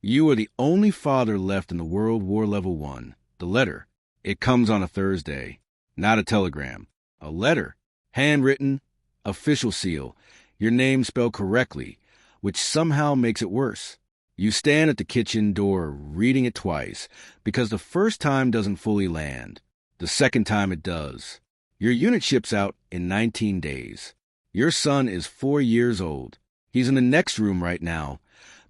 You are the only father left in the World War Level 1. The letter. It comes on a Thursday. Not a telegram. A letter. Handwritten. Official seal. Your name spelled correctly, which somehow makes it worse. You stand at the kitchen door reading it twice, because the first time doesn't fully land. The second time it does. Your unit ships out in 19 days. Your son is 4 years old. He's in the next room right now,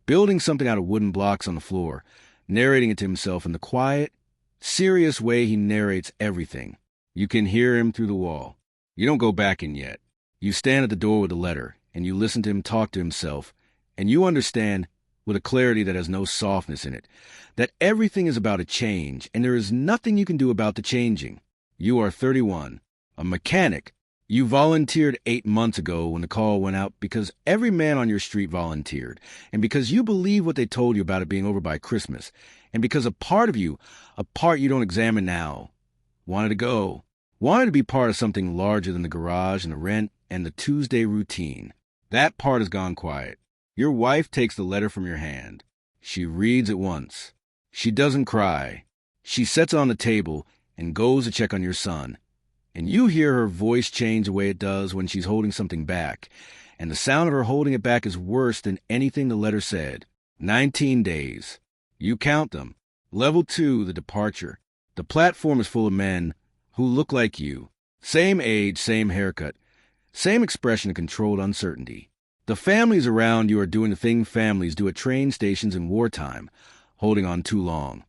building something out of wooden blocks on the floor, narrating it to himself in the quiet, serious way he narrates everything. You can hear him through the wall. You don't go back in yet. You stand at the door with a letter, and you listen to him talk to himself, and you understand, with a clarity that has no softness in it, that everything is about a change, and there is nothing you can do about the changing. You are 31, a mechanic. You volunteered 8 months ago when the call went out because every man on your street volunteered, and because you believe what they told you about it being over by Christmas, and because a part of you, a part you don't examine now, wanted to go, wanted to be part of something larger than the garage and the rent and the Tuesday routine. That part has gone quiet. Your wife takes the letter from your hand. She reads it once. She doesn't cry. She sets it on the table and goes to check on your son. And you hear her voice change the way it does when she's holding something back. And the sound of her holding it back is worse than anything the letter said. 19 days. You count them. Level 2, the departure. The platform is full of men who look like you. Same age, same haircut. Same expression of controlled uncertainty. The families around you are doing the thing families do at train stations in wartime, holding on too long,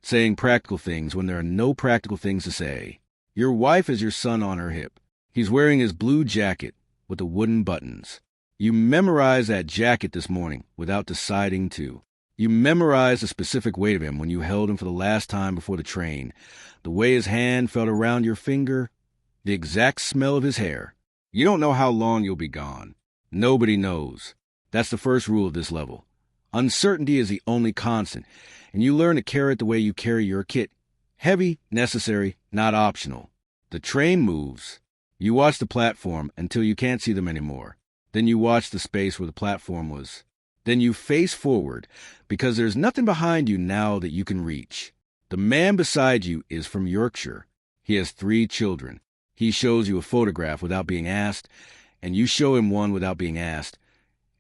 saying practical things when there are no practical things to say. Your wife has your son on her hip. He's wearing his blue jacket with the wooden buttons. You memorized that jacket this morning without deciding to. You memorized the specific weight of him when you held him for the last time before the train, the way his hand felt around your finger, the exact smell of his hair. You don't know how long you'll be gone. Nobody knows. That's the first rule of this level. Uncertainty is the only constant, and you learn to carry it the way you carry your kit. Heavy, necessary, not optional. The train moves. You watch the platform until you can't see them anymore. Then you watch the space where the platform was. Then you face forward, because there's nothing behind you now that you can reach. The man beside you is from Yorkshire. He has 3 children. He shows you a photograph without being asked, and you show him one without being asked.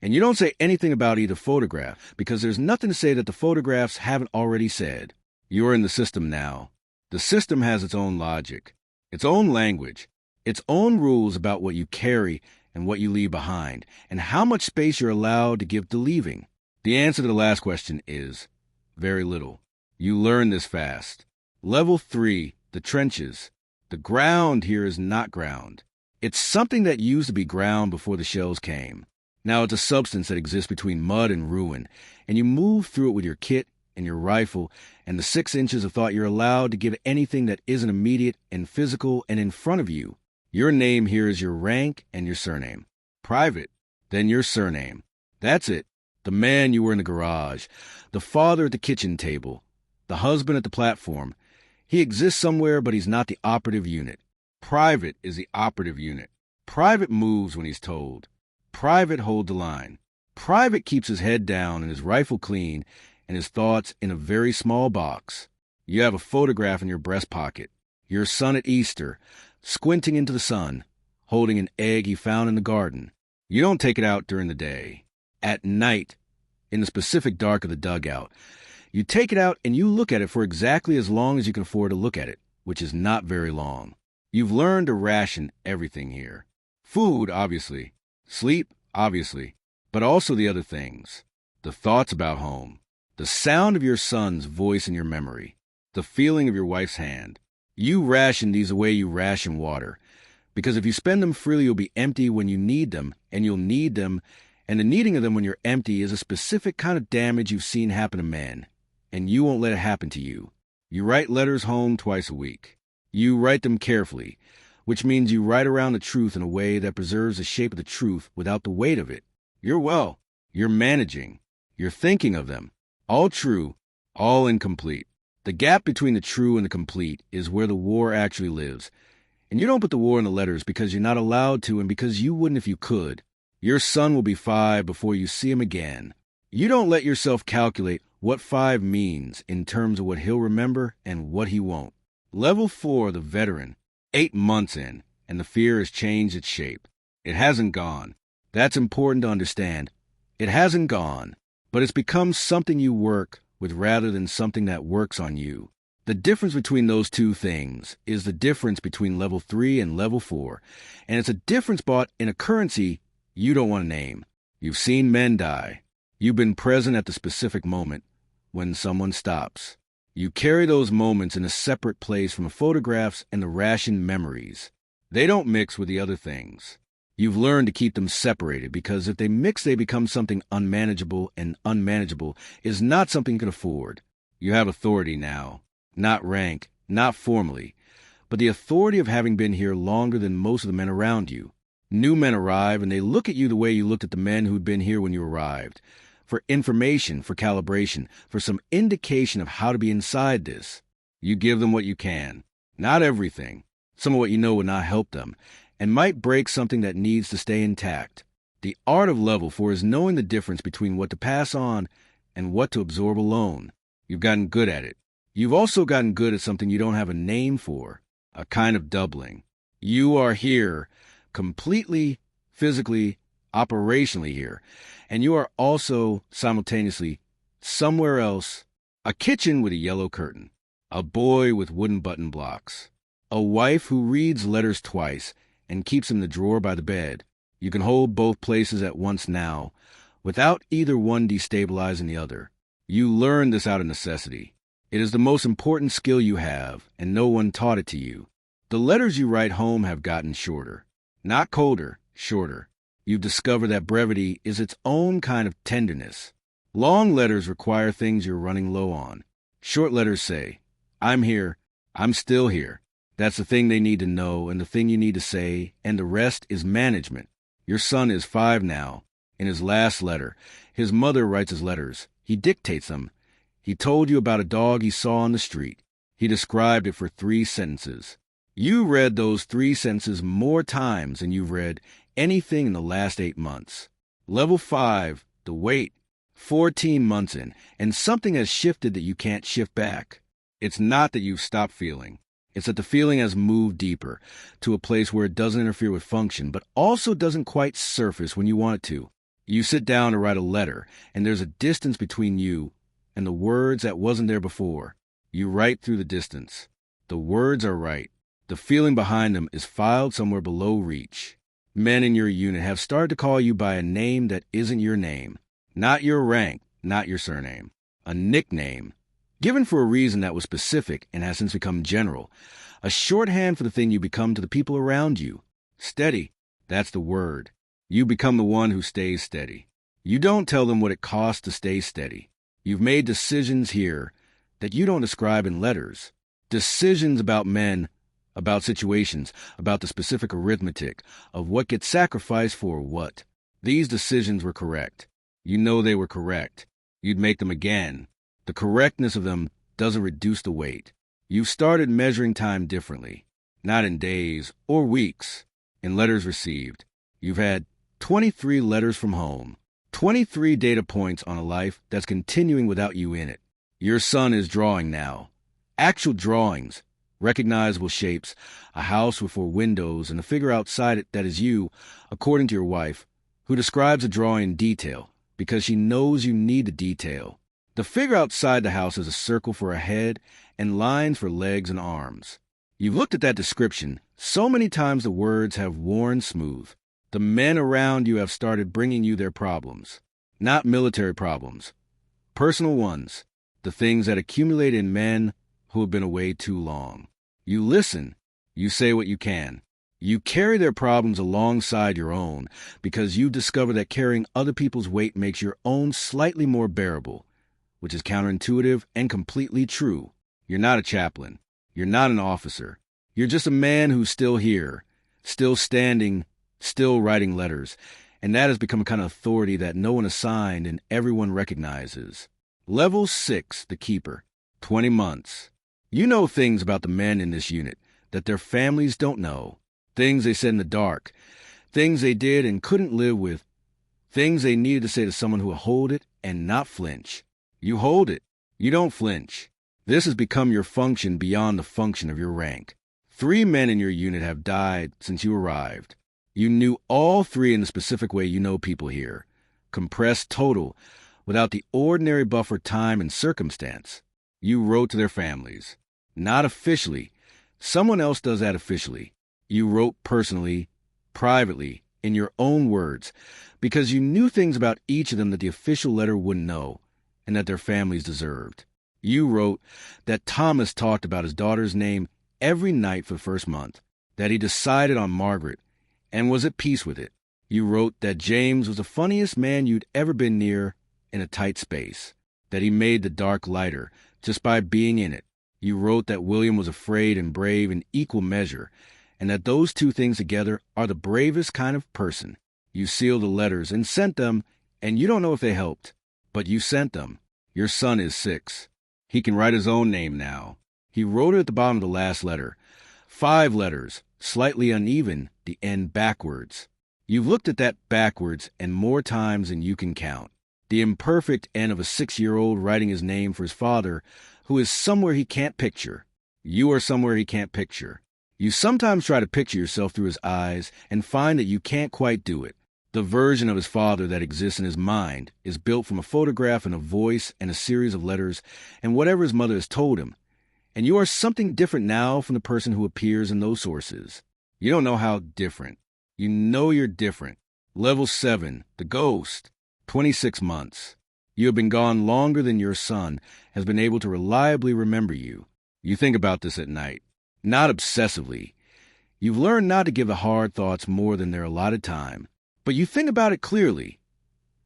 And you don't say anything about either photograph, because there's nothing to say that the photographs haven't already said. You're in the system now. The system has its own logic, its own language, its own rules about what you carry and what you leave behind, and how much space you're allowed to give to leaving. The answer to the last question is very little. You learn this fast. Level 3, the trenches. The ground here is not ground. It's something that used to be ground before the shells came. Now it's a substance that exists between mud and ruin, and you move through it with your kit and your rifle and the 6 inches of thought you're allowed to give anything that isn't immediate and physical and in front of you. Your name here is your rank and your surname. Private, then your surname. That's it. The man you were in the garage, the father at the kitchen table, the husband at the platform. He exists somewhere, but he's not the operative unit. Private is the operative unit. Private moves when he's told. Private holds the line. Private keeps his head down and his rifle clean and his thoughts in a very small box. You have a photograph in your breast pocket. Your son at Easter, squinting into the sun, holding an egg he found in the garden. You don't take it out during the day. At night, in the specific dark of the dugout, you take it out and you look at it for exactly as long as you can afford to look at it, which is not very long. You've learned to ration everything here. Food, obviously. Sleep, obviously. But also the other things. The thoughts about home. The sound of your son's voice in your memory. The feeling of your wife's hand. You ration these the way you ration water. Because if you spend them freely, you'll be empty when you need them, and you'll need them, and the needing of them when you're empty is a specific kind of damage you've seen happen to men, and you won't let it happen to you. You write letters home twice a week. You write them carefully, which means you write around the truth in a way that preserves the shape of the truth without the weight of it. You're managing. You're thinking of them. All true, all incomplete. The gap between the true and the complete is where the war actually lives. And you don't put the war in the letters because you're not allowed to and because you wouldn't if you could. Your son will be 5 before you see him again. You don't let yourself calculate what 5 means in terms of what he'll remember and what he won't. Level 4, the veteran, 8 months in, and the fear has changed its shape. It hasn't gone. That's important to understand. It hasn't gone, but it's become something you work with rather than something that works on you. The difference between those two things is the difference between level 3 and level 4, and it's a difference bought in a currency you don't want to name. You've seen men die. You've been present at the specific moment when someone stops. You carry those moments in a separate place from the photographs and the rationed memories. They don't mix with the other things. You've learned to keep them separated because if they mix, they become something unmanageable, and unmanageable is not something you can afford. You have authority now, not rank, not formally, but the authority of having been here longer than most of the men around you. New men arrive and they look at you the way you looked at the men who'd been here when you arrived. For information, for calibration, for some indication of how to be inside this. You give them what you can. Not everything. Some of what you know will not help them, and might break something that needs to stay intact. The art of level 4 is knowing the difference between what to pass on and what to absorb alone. You've gotten good at it. You've also gotten good at something you don't have a name for, a kind of doubling. You are here, completely, physically, operationally here, and you are also simultaneously somewhere else, a kitchen with a yellow curtain, a boy with wooden button blocks, a wife who reads letters twice and keeps them in the drawer by the bed. You can hold both places at once now, without either one destabilizing the other. You learn this out of necessity. It is the most important skill you have, and no one taught it to you. The letters you write home have gotten shorter. Not colder, shorter. You've discovered that brevity is its own kind of tenderness. Long letters require things you're running low on. Short letters say, I'm here, I'm still here. That's the thing they need to know and the thing you need to say, and the rest is management. Your son is 5 now. In his last letter, his mother writes his letters. He dictates them. He told you about a dog he saw on the street. He described it for 3 sentences. You read those 3 sentences more times than you've read anything in the last 8 months. Level 5, the weight, 14 months in, and something has shifted that you can't shift back. It's not that you've stopped feeling. It's that the feeling has moved deeper, to a place where it doesn't interfere with function, but also doesn't quite surface when you want it to. You sit down to write a letter, and there's a distance between you and the words that wasn't there before. You write through the distance. The words are right. The feeling behind them is filed somewhere below reach. Men in your unit have started to call you by a name that isn't your name. Not your rank, not your surname. A nickname, given for a reason that was specific and has since become general. A shorthand for the thing you become to the people around you. Steady, that's the word. You become the one who stays steady. You don't tell them what it costs to stay steady. You've made decisions here that you don't describe in letters. Decisions about men, about situations, about the specific arithmetic of what gets sacrificed for what. These decisions were correct. You know they were correct. You'd make them again. The correctness of them doesn't reduce the weight. You've started measuring time differently, not in days or weeks, in letters received. You've had 23 letters from home, 23 data points on a life that's continuing without you in it. Your son is drawing now. Actual drawings, recognizable shapes, a house with 4 windows and a figure outside it that is you, according to your wife, who describes the drawing in detail because she knows you need the detail. The figure outside the house is a circle for a head and lines for legs and arms. You've looked at that description so many times the words have worn smooth. The men around you have started bringing you their problems. Not military problems. Personal ones. The things that accumulate in men who have been away too long. You listen. You say what you can. You carry their problems alongside your own because you discover that carrying other people's weight makes your own slightly more bearable, which is counterintuitive and completely true. You're not a chaplain. You're not an officer. You're just a man who's still here, still standing, still writing letters, and that has become a kind of authority that no one assigned and everyone recognizes. Level 6, the keeper, 20 months. You know things about the men in this unit that their families don't know, things they said in the dark, things they did and couldn't live with Things they needed to say to someone who would hold it and not flinch. You hold it. You don't flinch. This has become your function beyond the function of your rank. 3 men in your unit have died since you arrived. You knew all 3 in the specific way you know people here. Compressed total, without the ordinary buffer time and circumstance. You wrote to their families. Not officially. Someone else does that officially. You wrote personally, privately, in your own words, because you knew things about each of them that the official letter wouldn't know, and that their families deserved. You wrote that Thomas talked about his daughter's name every night for the first month, that he decided on Margaret, and was at peace with it. You wrote that James was the funniest man you'd ever been near in a tight space, that he made the dark lighter just by being in it. You wrote that William was afraid and brave in equal measure, and that those 2 things together are the bravest kind of person. You sealed the letters and sent them, and you don't know if they helped, but you sent them. Your son is 6. He can write his own name now. He wrote it at the bottom of the last letter. 5 letters, slightly uneven, the end backwards. You've looked at that backwards and more times than you can count. The imperfect N of a 6-year-old writing his name for his father, who is somewhere he can't picture. You are somewhere he can't picture. You sometimes try to picture yourself through his eyes and find that you can't quite do it. The version of his father that exists in his mind is built from a photograph and a voice and a series of letters and whatever his mother has told him. And you are something different now from the person who appears in those sources. You don't know how different. You know you're different. Level 7, the ghost, 26 months. You have been gone longer than your son has been able to reliably remember you. You think about this at night. Not obsessively. You've learned not to give the hard thoughts more than their allotted time. But you think about it clearly.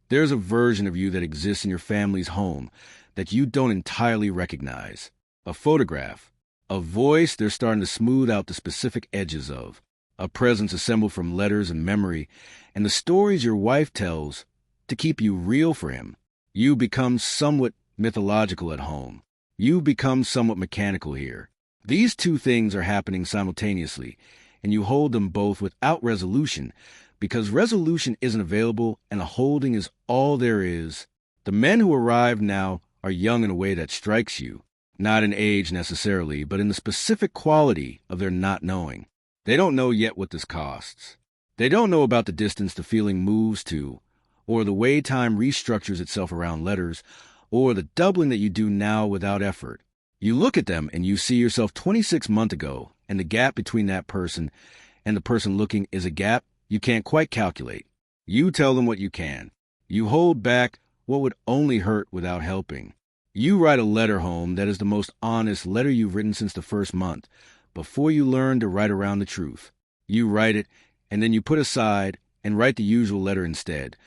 There's a version of you that exists in your family's home that you don't entirely recognize. A photograph. A voice they're starting to smooth out the specific edges of. A presence assembled from letters and memory, and the stories your wife tells to keep you real for him. You become somewhat mythological at home. You become somewhat mechanical here. These 2 things are happening simultaneously, and you hold them both without resolution, because resolution isn't available and a holding is all there is. The men who arrive now are young in a way that strikes you, not in age necessarily, but in the specific quality of their not knowing. They don't know yet what this costs. They don't know about the distance the feeling moves to, or the way time restructures itself around letters, or the doubling that you do now without effort. You look at them and you see yourself 26 months ago, and the gap between that person and the person looking is a gap you can't quite calculate. You tell them what you can. You hold back what would only hurt without helping. You write a letter home that is the most honest letter you've written since the first month, before you learn to write around the truth. You write it, and then you put aside and write the usual letter instead,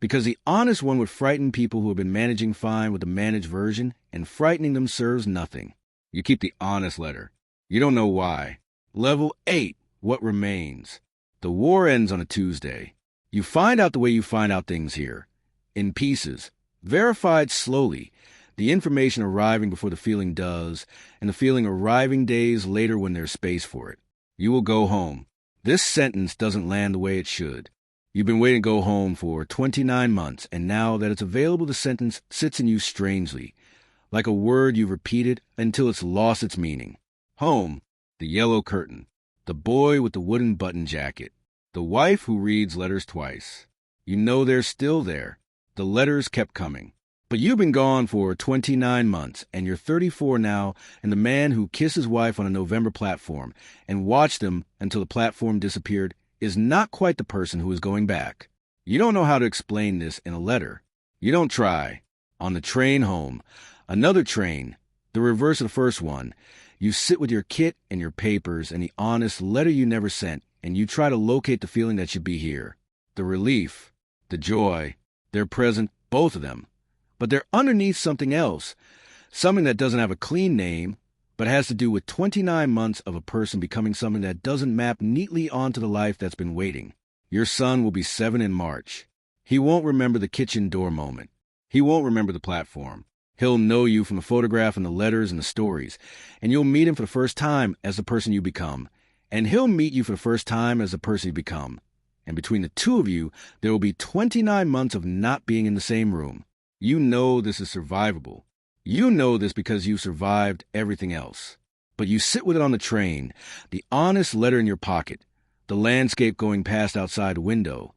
because the honest one would frighten people who have been managing fine with the managed version, and frightening them serves nothing. You keep the honest letter. You don't know why. Level 8, what remains? The war ends on a Tuesday. You find out the way you find out things here. In pieces. Verified slowly. The information arriving before the feeling does, and the feeling arriving days later when there's space for it. You will go home. This sentence doesn't land the way it should. You've been waiting to go home for 29 months, and now that it's available, the sentence sits in you strangely, like a word you've repeated until it's lost its meaning. Home, the yellow curtain, the boy with the wooden button jacket, the wife who reads letters twice. You know they're still there. The letters kept coming. But you've been gone for 29 months, and you're 34 now, and the man who kissed his wife on a November platform and watched them until the platform disappeared is not quite the person who is going back. You don't know how to explain this in a letter. You don't try. On the train home, another train, the reverse of the first one, you sit with your kit and your papers and the honest letter you never sent, and you try to locate the feeling that should be here. The relief, the joy, they're present, both of them. But they're underneath something else, something that doesn't have a clean name, but has to do with 29 months of a person becoming something that doesn't map neatly onto the life that's been waiting. Your son will be 7 in March. He won't remember the kitchen door moment. He won't remember the platform. He'll know you from the photograph and the letters and the stories, and you'll meet him for the first time as the person you become, and he'll meet you for the first time as the person you become. And between the two of you, there will be 29 months of not being in the same room. You know this is survivable. You know this because you survived everything else. But you sit with it on the train, the honest letter in your pocket, the landscape going past outside the window,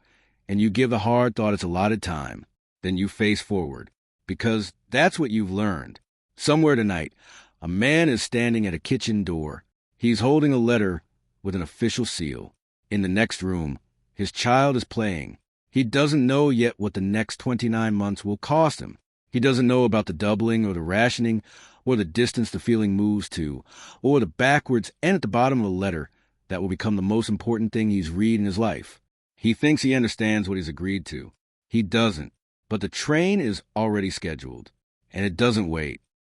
and you give the hard thought its allotted time. Then you face forward, because that's what you've learned. Somewhere tonight, a man is standing at a kitchen door. He's holding a letter with an official seal. In the next room, his child is playing. He doesn't know yet what the next 29 months will cost him. He doesn't know about the doubling or the rationing or the distance the feeling moves to or the backwards and at the bottom of the letter that will become the most important thing he's read in his life. He thinks he understands what he's agreed to. He doesn't. But the train is already scheduled, and it doesn't wait.